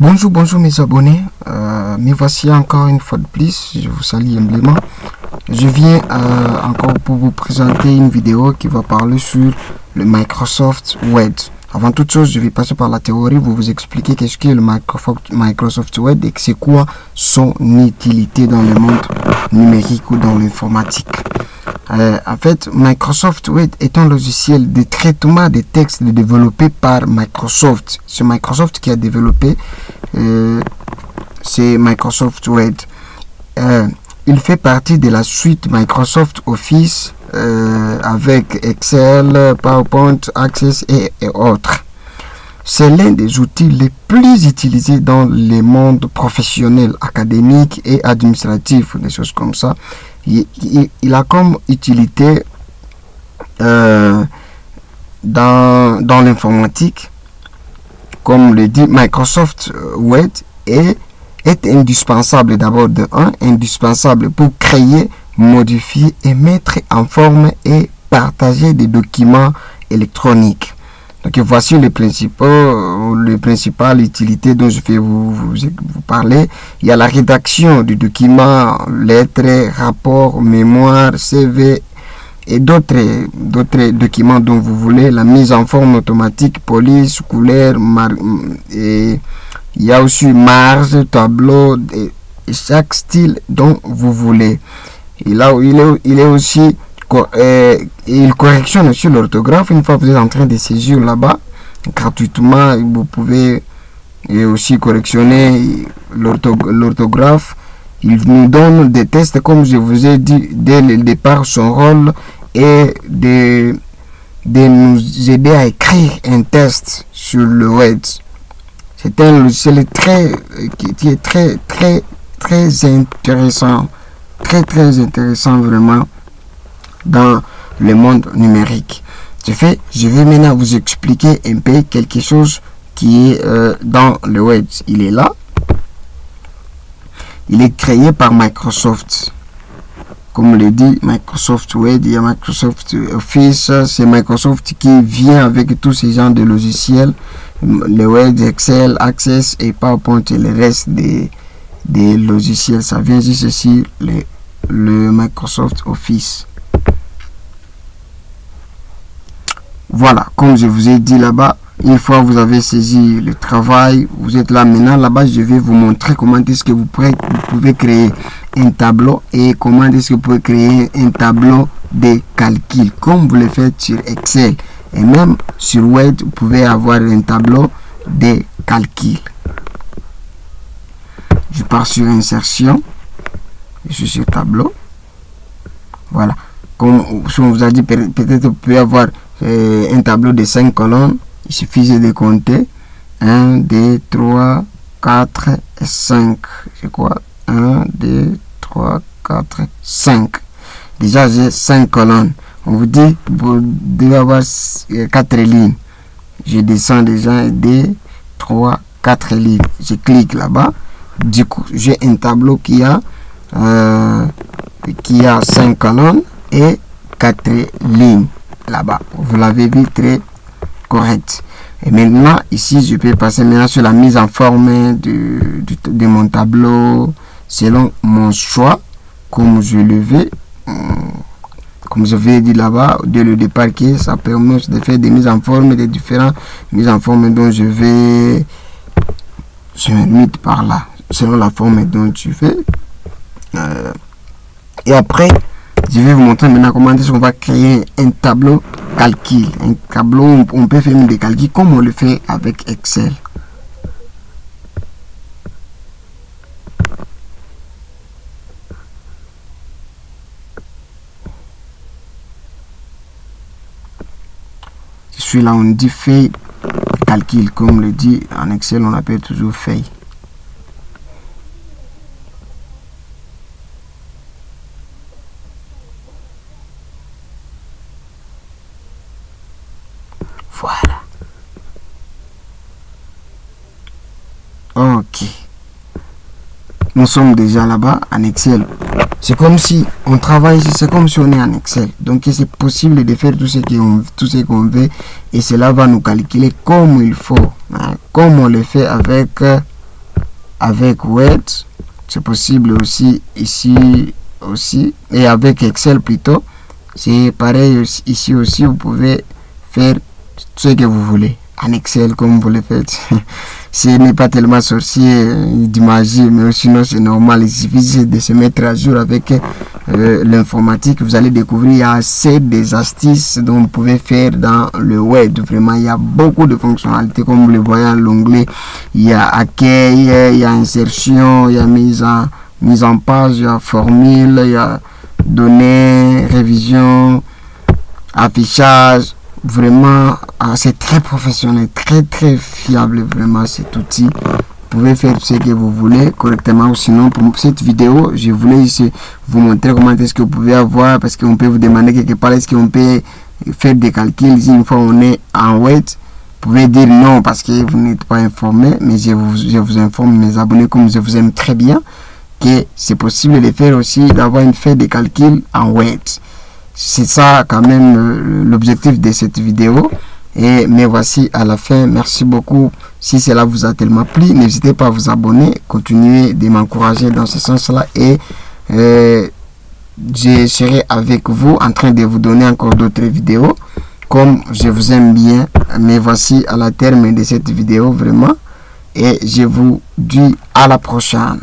Bonjour, bonjour mes abonnés. Me voici encore une fois de plus. Je vous salue humblement. Je viens encore pour vous présenter une vidéo qui va parler sur le Microsoft Word. Avant toute chose, je vais passer par la théorie, vous expliquer qu'est-ce qu'est le Microsoft Word et c'est quoi son utilité dans le monde numérique ou dans l'informatique. En fait, Microsoft Word est un logiciel de traitement des textes développé par Microsoft. C'est Microsoft qui a développé c'est Microsoft Word. Il fait partie de la suite Microsoft Office avec Excel, PowerPoint, Access et autres. C'est l'un des outils les plus utilisés dans les mondes professionnels, académiques et administratifs, des choses comme ça. Il a comme utilité dans l'informatique, comme le dit Microsoft Word, est indispensable d'abord indispensable pour créer, modifier et mettre en forme et partager des documents électroniques. Donc voici les principales utilités dont je vais vous parler. Il y a la rédaction du document, lettres, rapports, mémoire, CV et d'autres documents dont vous voulez. La mise en forme automatique, police, couleur, et il y a aussi marge, tableau et chaque style dont vous voulez. Et là il est aussi il correctionne aussi l'orthographe. Une fois que vous êtes en train de saisir là-bas gratuitement, vous pouvez aussi correctionner l'orthographe. Il nous donne des tests, comme je vous ai dit dès le départ. Son rôle est de nous aider à écrire un test sur le web. C'est un logiciel qui est très intéressant, très intéressant vraiment dans le monde numérique. Je vais maintenant vous expliquer un peu quelque chose qui est dans le web. Il est là. Il est créé par Microsoft. Comme le dit Microsoft Word, il y a Microsoft Office. C'est Microsoft qui vient avec tous ces genres de logiciels. Le Word, Excel, Access et PowerPoint et le reste des logiciels. Ça vient juste ici, le Microsoft Office. Voilà, comme je vous ai dit là-bas, une fois vous avez saisi le travail, vous êtes là maintenant. Là-bas, je vais vous montrer comment est-ce que vous pouvez créer un tableau et comment est-ce que vous pouvez créer un tableau de calcul, comme vous le faites sur Excel. Et même sur Word, vous pouvez avoir un tableau de calcul. Je pars sur insertion. Je suis sur tableau. Voilà. Comme on vous a dit, peut-être vous pouvez avoir un tableau de 5 colonnes. Il suffit de compter 1, 2, 3, 4 et 5. C'est quoi? 1, 2, 3, 4, 5. Déjà, j'ai 5 colonnes. On vous dit, vous devez avoir 4 lignes. Je descends déjà 2, 3, 4 lignes. Je clique là-bas. Du coup, j'ai un tableau qui a 5 colonnes et 4 lignes là-bas. Vous l'avez vu, très correct. Et maintenant, ici, je peux passer maintenant sur la mise en forme de mon tableau selon mon choix, comme je le veux. Comme je vous ai dit là-bas, dès le départ, que ça permet de faire des mises en forme, des différentes mises en forme dont je vais limite par là, selon la forme dont tu fais. Et après, je vais vous montrer maintenant comment est-ce qu'on va créer un tableau calcul. Un tableau où on peut faire des calculs comme on le fait avec Excel. Je suis là, on dit feuille calcul. Comme le dit en Excel, on appelle toujours feuille. Voilà. Ok. Nous sommes déjà là-bas en Excel. C'est comme si on travaille, c'est comme si on est en Excel. Donc c'est possible de faire tout ce qu'on veut et cela va nous calculer comme il faut, hein, comme on le fait avec avec Word, c'est possible aussi ici aussi, et avec Excel plutôt, c'est pareil ici aussi, vous pouvez faire ce que vous voulez en Excel comme vous le faites. Ce n'est pas tellement sorcier de magie, mais sinon c'est normal. Il suffit de se mettre à jour avec l'informatique. Vous allez découvrir il y a assez des astuces dont vous pouvez faire dans le web. Vraiment, il y a beaucoup de fonctionnalités comme vous le voyez à l'onglet. Il y a accueil, il y a insertion, il y a mise en page, il y a formule, il y a données, révision, affichage. Vraiment, c'est très professionnel, très fiable vraiment cet outil. Vous pouvez faire ce que vous voulez correctement. Sinon, pour cette vidéo, je voulais ici vous montrer comment est-ce que vous pouvez avoir, parce qu'on peut vous demander quelque part, est-ce qu'on peut faire des calculs une fois on est en web. Vous pouvez dire non parce que vous n'êtes pas informé, mais je vous informe, mes abonnés, comme je vous aime très bien, que c'est possible de faire aussi, d'avoir une feuille de calcul en web. C'est ça quand même l'objectif de cette vidéo. Et me voici à la fin. Merci beaucoup. Si cela vous a tellement plu, n'hésitez pas à vous abonner. Continuez de m'encourager dans ce sens-là. Et je serai avec vous en train de vous donner encore d'autres vidéos. Comme je vous aime bien. Me voici à la terme de cette vidéo vraiment. Et je vous dis à la prochaine.